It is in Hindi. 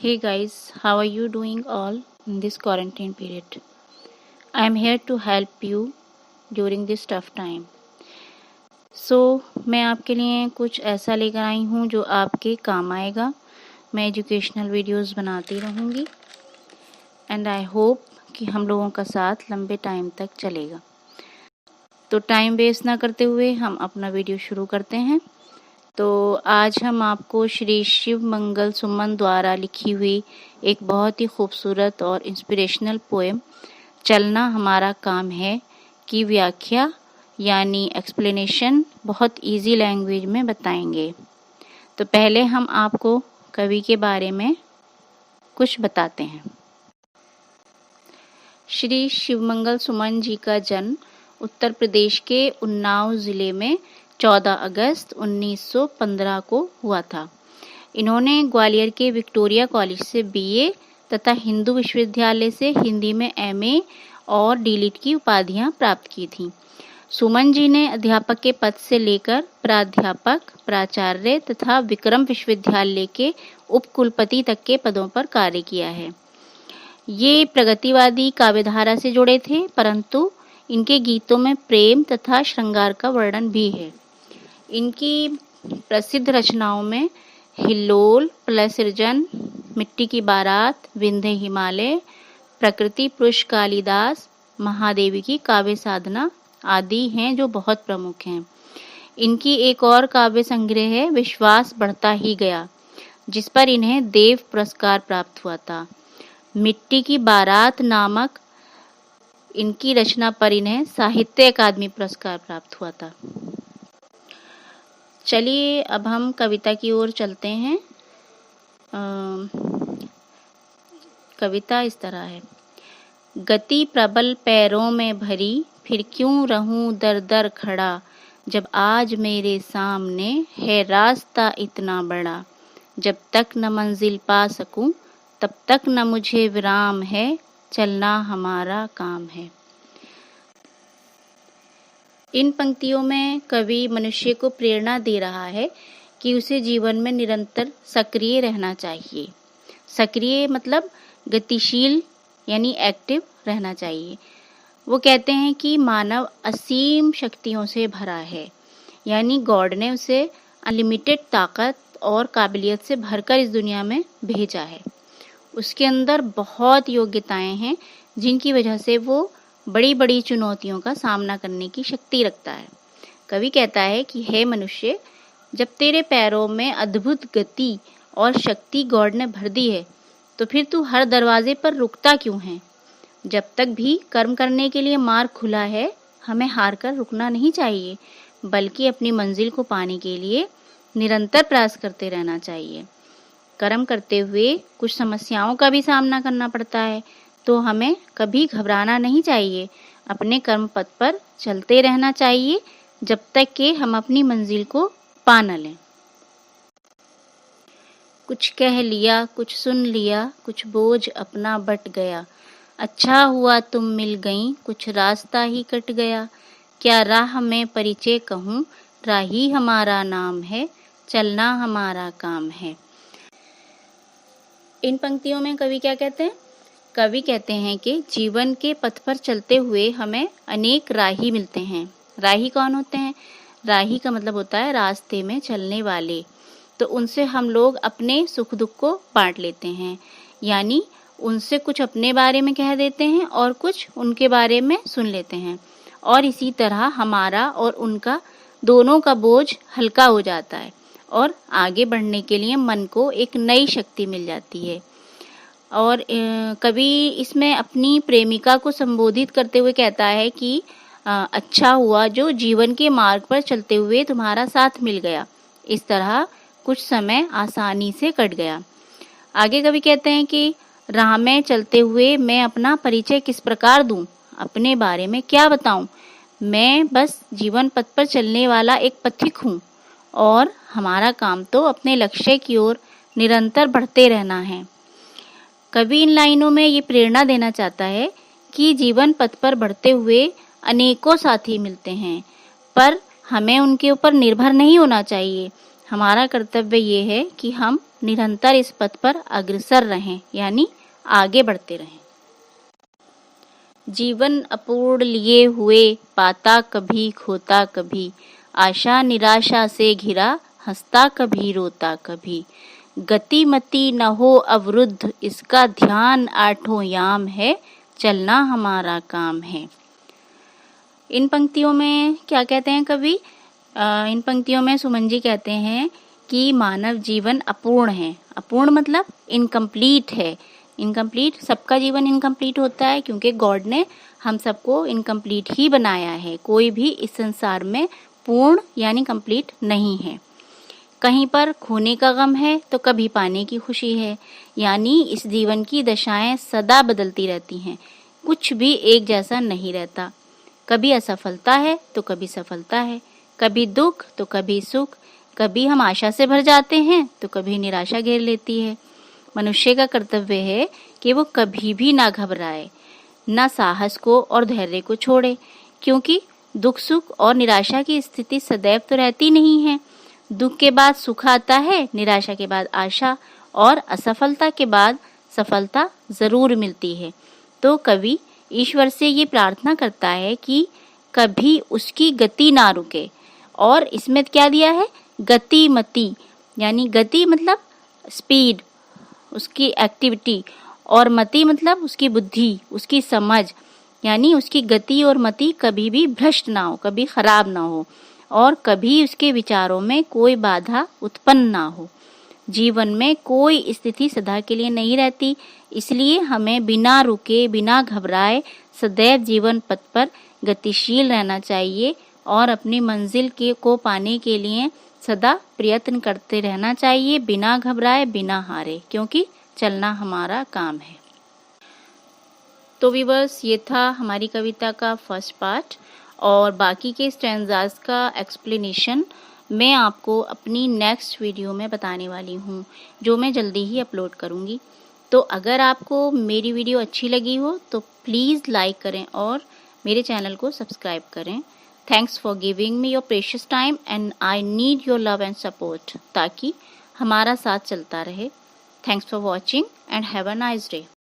Hey guys, how are you doing all in this quarantine period? I am here to help you during this tough time. मैं आपके लिए कुछ ऐसा लेकर आई हूँ जो आपके काम आएगा. मैं एजुकेशनल वीडियोस बनाती रहूँगी एंड आई होप कि हम लोगों का साथ लंबे टाइम तक चलेगा. तो टाइम वेस्ट ना करते हुए हम अपना वीडियो शुरू करते हैं. तो आज हम आपको श्री शिव मंगल सुमन द्वारा लिखी हुई एक बहुत ही खूबसूरत और इंस्पिरेशनल पोएम चलना हमारा काम है की व्याख्या यानी एक्सप्लेनेशन बहुत इजी लैंग्वेज में बताएंगे. तो पहले हम आपको कवि के बारे में कुछ बताते हैं. श्री शिवमंगल सुमन जी का जन्म उत्तर प्रदेश के उन्नाव ज़िले में 14 अगस्त 1915 को हुआ था. इन्होंने ग्वालियर के विक्टोरिया कॉलेज से बीए तथा हिंदू विश्वविद्यालय से हिंदी में एमए और डीलिट की उपाधियां प्राप्त की थीं. सुमन जी ने अध्यापक के पद से लेकर प्राध्यापक, प्राचार्य तथा विक्रम विश्वविद्यालय के उपकुलपति तक के पदों पर कार्य किया है. ये प्रगतिवादी काव्यधारा से जुड़े थे, परंतु इनके गीतों में प्रेम तथा श्रृंगार का वर्णन भी है. इनकी प्रसिद्ध रचनाओं में हिल्लोल, प्रलय सृजन, मिट्टी की बारात, विंध्य हिमालय, प्रकृति पुरुष कालिदास, महादेवी की काव्य साधना आदि हैं जो बहुत प्रमुख हैं. इनकी एक और काव्य संग्रह है विश्वास बढ़ता ही गया, जिस पर इन्हें देव पुरस्कार प्राप्त हुआ था. मिट्टी की बारात नामक इनकी रचना पर इन्हें साहित्य अकादमी पुरस्कार प्राप्त हुआ था. चलिए अब हम कविता की ओर चलते हैं. कविता इस तरह है. गति प्रबल पैरों में भरी, फिर क्यों रहूं दर दर खड़ा, जब आज मेरे सामने है रास्ता इतना बड़ा. जब तक न मंजिल पा सकूं तब तक न मुझे विराम है, चलना हमारा काम है. इन पंक्तियों में कवि मनुष्य को प्रेरणा दे रहा है कि उसे जीवन में निरंतर सक्रिय रहना चाहिए. सक्रिय मतलब गतिशील यानी एक्टिव रहना चाहिए. वो कहते हैं कि मानव असीम शक्तियों से भरा है, यानी गॉड ने उसे अनलिमिटेड ताकत और काबिलियत से भरकर इस दुनिया में भेजा है. उसके अंदर बहुत योग्यताएं हैं जिनकी वजह से वो बड़ी बड़ी चुनौतियों का सामना करने की शक्ति रखता है. कवि कहता है कि हे मनुष्य, जब तेरे पैरों में अद्भुत गति और शक्ति गॉड ने भर दी है, तो फिर तू हर दरवाजे पर रुकता क्यों है. जब तक भी कर्म करने के लिए मार्ग खुला है, हमें हार कर रुकना नहीं चाहिए, बल्कि अपनी मंजिल को पाने के लिए निरंतर प्रयास करते रहना चाहिए. कर्म करते हुए कुछ समस्याओं का भी सामना करना पड़ता है, तो हमें कभी घबराना नहीं चाहिए. अपने कर्म पथ पर चलते रहना चाहिए जब तक कि हम अपनी मंजिल को पा न लें. कुछ कह लिया, कुछ सुन लिया, कुछ बोझ अपना बट गया. अच्छा हुआ तुम मिल गई, कुछ रास्ता ही कट गया. क्या राह में परिचय कहूँ, राही हमारा नाम है, चलना हमारा काम है. इन पंक्तियों में कवि क्या कहते हैं? कवि कहते हैं कि जीवन के पथ पर चलते हुए हमें अनेक राही मिलते हैं. राही कौन होते हैं? राही का मतलब होता है रास्ते में चलने वाले. तो उनसे हम लोग अपने सुख दुख को बांट लेते हैं, यानी उनसे कुछ अपने बारे में कह देते हैं और कुछ उनके बारे में सुन लेते हैं, और इसी तरह हमारा और उनका दोनों का बोझ हल्का हो जाता है और आगे बढ़ने के लिए मन को एक नई शक्ति मिल जाती है. और कवि इसमें अपनी प्रेमिका को संबोधित करते हुए कहता है कि अच्छा हुआ जो जीवन के मार्ग पर चलते हुए तुम्हारा साथ मिल गया, इस तरह कुछ समय आसानी से कट गया. आगे कवि कहते हैं कि राह में चलते हुए मैं अपना परिचय किस प्रकार दूं, अपने बारे में क्या बताऊं. मैं बस जीवन पथ पर चलने वाला एक पथिक हूं और हमारा काम तो अपने लक्ष्य की ओर निरंतर बढ़ते रहना है. कवि इन लाइनों में ये प्रेरणा देना चाहता है कि जीवन पथ पर बढ़ते हुए अनेकों साथी मिलते हैं, पर हमें उनके ऊपर निर्भर नहीं होना चाहिए. हमारा कर्तव्य ये है कि हम निरंतर इस पथ पर अग्रसर रहें, यानी आगे बढ़ते रहें। जीवन अपूर्ण लिए हुए, पाता कभी खोता कभी, आशा निराशा से घिरा, हंसता कभी रोता कभी, गति मति न हो अवरुद्ध, इसका ध्यान आठों याम है, चलना हमारा काम है। इन पंक्तियों में क्या कहते हैं कवि? इन पंक्तियों में सुमन जी कहते हैं कि मानव जीवन अपूर्ण है। अपूर्ण मतलब इनकम्प्लीट है। इनकम्प्लीट, सबका जीवन इनकम्प्लीट होता है क्योंकि गॉड ने हम सबको इनकम्प्लीट ही बनाया है। कोई भी इस संसार में पूर्ण यानी कंप्लीट नहीं है। कहीं पर खोने का गम है तो कभी पाने की खुशी है, यानी इस जीवन की दशाएं सदा बदलती रहती हैं, कुछ भी एक जैसा नहीं रहता। कभी असफलता है तो कभी सफलता है, कभी दुख तो कभी सुख, कभी हम आशा से भर जाते हैं तो कभी निराशा घेर लेती है। मनुष्य का कर्तव्य है कि वो कभी भी ना घबराए, ना साहस को और धैर्य को छोड़े, क्योंकि दुख सुख और निराशा की स्थिति सदैव तो रहती नहीं है। दुख के बाद सुख आता है, निराशा के बाद आशा, और असफलता के बाद सफलता जरूर मिलती है। तो कवि ईश्वर से ये प्रार्थना करता है कि कभी उसकी गति ना रुके, और इसमें क्या दिया है? गति मति, यानी गति मतलब स्पीड, उसकी एक्टिविटी, और मति मतलब उसकी बुद्धि, उसकी समझ, यानी उसकी गति और मति कभी भी भ्रष्ट ना हो, कभी खराब ना हो, और कभी उसके विचारों में कोई बाधा उत्पन्न ना हो। जीवन में कोई स्थिति सदा के लिए नहीं रहती, इसलिए हमें बिना रुके बिना घबराए सदैव जीवन पथ पर गतिशील रहना चाहिए और अपनी मंजिल को पाने के लिए सदा प्रयत्न करते रहना चाहिए, बिना घबराए बिना हारे, क्योंकि चलना हमारा काम है। तो व्यूअर्स, ये था हमारी कविता का फर्स्ट पार्ट, और बाकी के स्टैंजास का एक्सप्लेनेशन मैं आपको अपनी नेक्स्ट वीडियो में बताने वाली हूँ, जो मैं जल्दी ही अपलोड करूँगी। तो अगर आपको मेरी वीडियो अच्छी लगी हो तो प्लीज़ लाइक करें और मेरे चैनल को सब्सक्राइब करें। Thanks for giving me your precious time and I need your love and support, ताकि हमारा साथ चलता रहे। Thanks for watching and have a nice day.